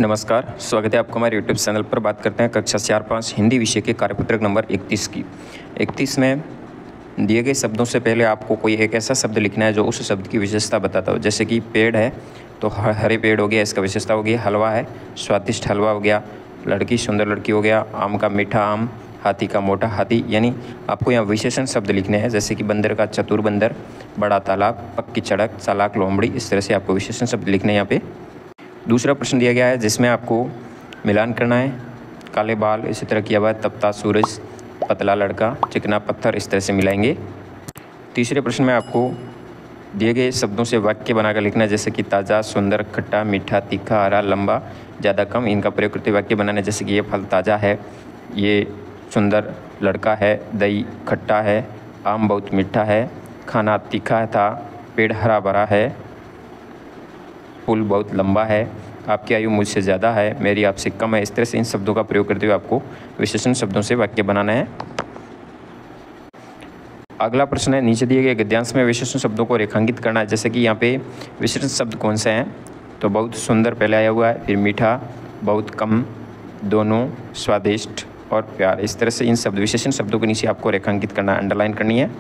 नमस्कार, स्वागत है आपका हमारे यूट्यूब चैनल पर। बात करते हैं कक्षा 4-5 हिंदी विषय के कार्यपत्रक नंबर 31 की। 31 में दिए गए शब्दों से पहले आपको कोई एक ऐसा शब्द लिखना है जो उस शब्द की विशेषता बताता हो। जैसे कि पेड़ है तो हरे पेड़ हो गया, इसका विशेषता हो गया। हलवा है, स्वादिष्ट हलवा हो गया। लड़की, सुंदर लड़की हो गया। आम का मीठा आम, हाथी का मोटा हाथी। यानी आपको यहाँ विशेषण शब्द लिखने हैं। जैसे कि बंदर का चतुर बंदर, बड़ा तालाब, पक्की सड़क, चालाक लोमड़ी। इस तरह से आपको विशेषण शब्द लिखने हैं यहाँ पे। दूसरा प्रश्न दिया गया है जिसमें आपको मिलान करना है। काले बाल, इसी तरह किया हुआ है। तपता सूरज, पतला लड़का, चिकना पत्थर, इस तरह से मिलाएंगे। तीसरे प्रश्न में आपको दिए गए शब्दों से वाक्य बनाकर लिखना है। जैसे कि ताज़ा, सुंदर, खट्टा, मीठा, तीखा, हरा, लंबा, ज़्यादा, कम। इनका प्रयोग करते वाक्य बनाना है। जैसे कि ये फल ताज़ा है, ये सुंदर लड़का है, दही खट्टा है, आम बहुत मीठा है, खाना तीखा था, पेड़ हरा भरा है, पुल बहुत लंबा है, आपकी आयु मुझसे ज़्यादा है, मेरी आपसे कम है। इस तरह से इन शब्दों का प्रयोग करते हुए आपको विशेषण शब्दों से वाक्य बनाना है। अगला प्रश्न है, नीचे दिए गए गद्यांश में विशेषण शब्दों को रेखांकित करना है। जैसे कि यहाँ पे विशेषण शब्द कौन से हैं, तो बहुत सुंदर पहले आया हुआ है, फिर मीठा, बहुत कम, दोनों, स्वादिष्ट और प्यार। इस तरह से इन शब्द विशेषण शब्दों के नीचे आपको रेखांकित करना है, अंडरलाइन करनी है।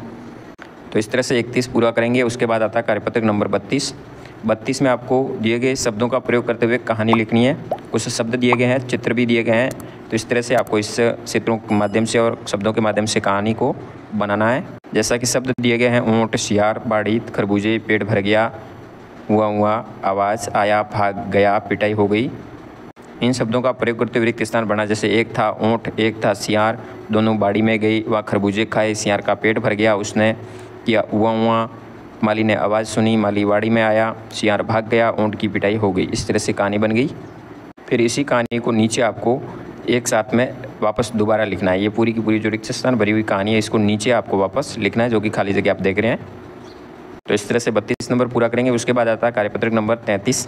तो इस तरह से 31 पूरा करेंगे। उसके बाद आता है कार्यपत्रक नंबर 32। 32 में आपको दिए गए शब्दों का प्रयोग करते हुए कहानी लिखनी है। कुछ शब्द दिए गए हैं, चित्र भी दिए गए हैं। तो इस तरह से आपको इस चित्रों के माध्यम से और शब्दों के माध्यम से कहानी को बनाना है। जैसा कि शब्द दिए गए हैं, ऊँट, सियार, बाड़ी, खरबूजे, पेट भर गया, हुआ, आवाज़ आया, भाग गया, पिटाई हो गई। इन शब्दों का प्रयोग करते हुए रिक्त स्थान बना। जैसे एक था ऊँट, एक था सियार, दोनों बाड़ी में गई, वह खरबूजे खाए, सियार का पेट भर गया, उसने किया हुआ, माली ने आवाज़ सुनी, माली बाड़ी में आया, सियार भाग गया, ऊँट की पिटाई हो गई। इस तरह से कहानी बन गई। फिर इसी कहानी को नीचे आपको एक साथ में वापस दोबारा लिखना है। ये पूरी की पूरी जो रिक्त स्थान भरी हुई कहानी है, इसको नीचे आपको वापस लिखना है, जो कि खाली जगह आप देख रहे हैं। तो इस तरह से 32 नंबर पूरा करेंगे। उसके बाद आता है कार्यपत्रक नंबर 33।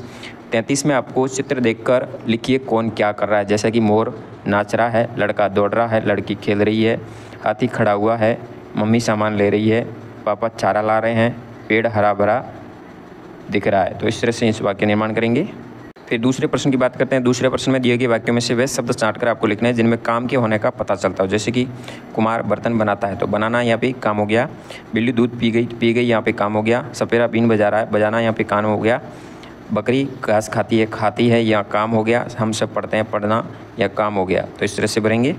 33 में आपको चित्र देखकर लिखिए कौन क्या कर रहा है। जैसे कि मोर नाच रहा है, लड़का दौड़ रहा है, लड़की खेल रही है, हाथी खड़ा हुआ है, मम्मी सामान ले रही है, पापा चारा ला रहे हैं, पेड़ हरा भरा दिख रहा है। तो इस तरह से इस वाक्य निर्माण करेंगे। फिर दूसरे प्रश्न की बात करते हैं। दूसरे प्रश्न में दिए गए वाक्यों में से वे शब्द छांटकर आपको लिखने हैं जिनमें काम के होने का पता चलता हो। जैसे कि कुमार बर्तन बनाता है, तो बनाना यहाँ पे काम हो गया। बिल्ली दूध पी गई यहाँ पे काम हो गया। सपेरा बीन बजा रहा है, बजाना यहाँ पे काम हो गया। बकरी घास खाती है, यहाँ काम हो गया। हम सब पढ़ते हैं, पढ़ना यह काम हो गया। तो इस तरह से भरेंगे।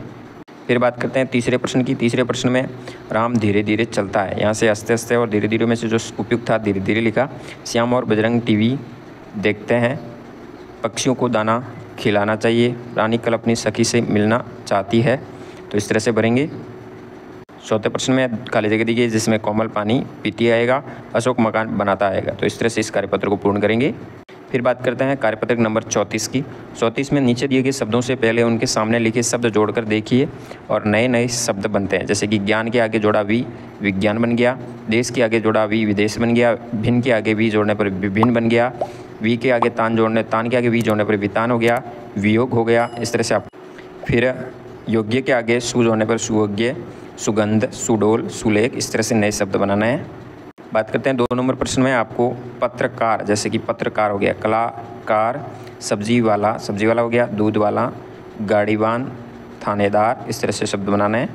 फिर बात करते हैं तीसरे प्रश्न की। तीसरे प्रश्न में राम धीरे धीरे चलता है, यहाँ से आस्ते आस्ते और धीरे धीरे में से जो उपयुक्त था धीरे धीरे लिखा। श्याम और बजरंग टीवी देखते हैं, पक्षियों को दाना खिलाना चाहिए, रानी कल अपनी सखी से मिलना चाहती है। तो इस तरह से भरेंगे। चौथे प्रश्न में खाली जगह दी गई जिसमें कोमल पानी पीती आएगा, अशोक मकान बनाता आएगा। तो इस तरह से इस कार्यपत्र को पूर्ण करेंगे। फिर बात करते हैं कार्यपत्रक नंबर 34 की। 34 में नीचे दिए गए शब्दों से पहले उनके सामने लिखे शब्द जोड़कर देखिए और नए नए शब्द बनते हैं। जैसे कि ज्ञान के आगे जोड़ा वी, विज्ञान बन गया। देश के आगे जोड़ा वी, विदेश बन गया। भिन्न के आगे वी जोड़ने पर विभिन्न बन गया। वी के आगे तान के आगे वी जोड़ने पर वितान हो गया, वियोग हो गया। इस तरह से आप फिर योग्य के आगे सु जोड़ने पर सुयोग्य, सुगंध, सुडोल, सुलेख। इस तरह से नए शब्द बनाना है। बात करते हैं 2 नंबर प्रश्न में आपको पत्रकार, जैसे कि पत्रकार हो गया, कलाकार, सब्जी वाला हो गया, दूध वाला, गाड़ीवान, थानेदार। इस तरह से शब्द बनाना है।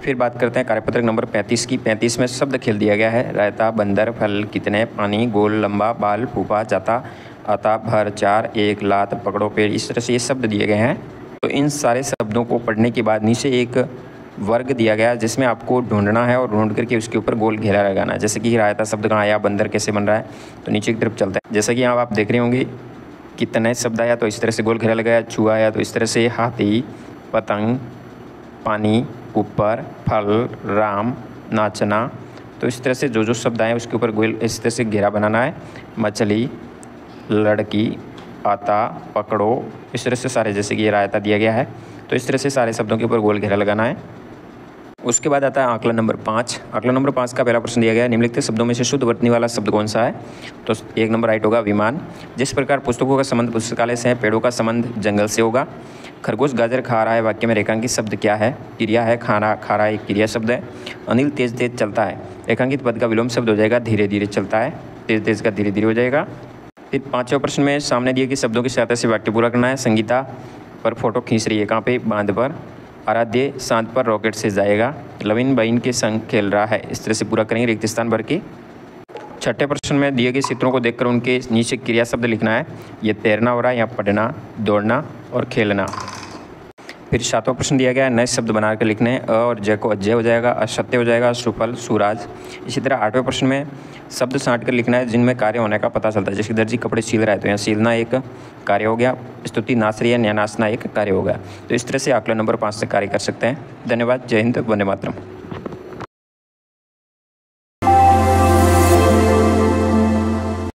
फिर बात करते हैं कार्यपत्रक नंबर 35 की। 35 में शब्द खेल दिया गया है। रायता, बंदर, फल, कितने, पानी, गोल, लंबा, बाल, फूफा, जाता, आता, भर, चार, एक, लात, पकड़ो, पेड़। इस तरह से ये शब्द दिए गए हैं। तो इन सारे शब्दों को पढ़ने के बाद नीचे एक वर्ग दिया गया जिसमें आपको ढूंढना है और ढूंढ करके उसके ऊपर गोल घेरा लगाना है। जैसे कि रायता शब्द कहाँ आया, बंदर कैसे बन रहा है, तो नीचे की तरफ चलता है। जैसे कि यहाँ आप देख रहे होंगे कितने शब्द आया, तो इस तरह से गोल घेरा लगाया। चूहा आया, तो इस तरह से हाथी, पतंग, पानी, ऊपर, फल, राम, नाचना। तो इस तरह से जो शब्द आए उसके ऊपर गोल इस तरह से घेरा बनाना है। मछली, लड़की, आता, पकड़ो, इस तरह से सारे, जैसे कि ये रायता दिया गया है, तो इस तरह से सारे शब्दों के ऊपर गोल घेरा लगाना है। उसके बाद आता है आंकलन नंबर 5। आंकलन नंबर 5 का पहला प्रश्न दिया गया है, निम्नलिखित शब्दों में से शुद्ध वर्तनी वाला शब्द कौन सा है। तो 1 नंबर राइट होगा विमान। जिस प्रकार पुस्तकों का संबंध पुस्तकालय से है, पेड़ों का संबंध जंगल से होगा। खरगोश गाजर खा रहा है, वाक्य में रेखांकित शब्द क्या है। क्रिया है, खाना खा रहा है, एक क्रिया शब्द है। अनिल तेज चलता है, रेखांकित पद का विलोम शब्द हो जाएगा धीरे धीरे चलता है, तेज का धीरे धीरे हो जाएगा। फिर 5वें प्रश्न में सामने दिए गए शब्दों की सहायता से वाक्य पूरा करना है। संगीता पर फोटो खींच रही है, कहाँ पे? बांध पर। आराध्य चांद पर रॉकेट से जाएगा। लविन बहन के संग खेल रहा है। इस तरह से पूरा करेंगे रिक्त स्थान भर के। 6ठे प्रश्न में दिए गए चित्रों को देखकर उनके नीचे क्रिया शब्द लिखना है। ये तैरना हो रहा है, यहाँ पढ़ना, दौड़ना और खेलना। फिर 7वां प्रश्न दिया गया है, नए शब्द बनाकर लिखने हैं। अ और जय को अजय हो जाएगा, असत्य हो जाएगा, सुफल, सुराज। इसी तरह 8वें प्रश्न में शब्द छांट कर लिखना है जिनमें कार्य होने का पता चलता है। जैसे दर्जी कपड़े सील रहा है, तो यहाँ सीलना एक कार्य हो गया। स्तुति नाच रही है, यहाँ नाचना एक कार्य हो गया। तो इस तरह से आकलन नंबर 5 से कार्य कर सकते हैं। धन्यवाद। जय हिंद, वंदे मातरम।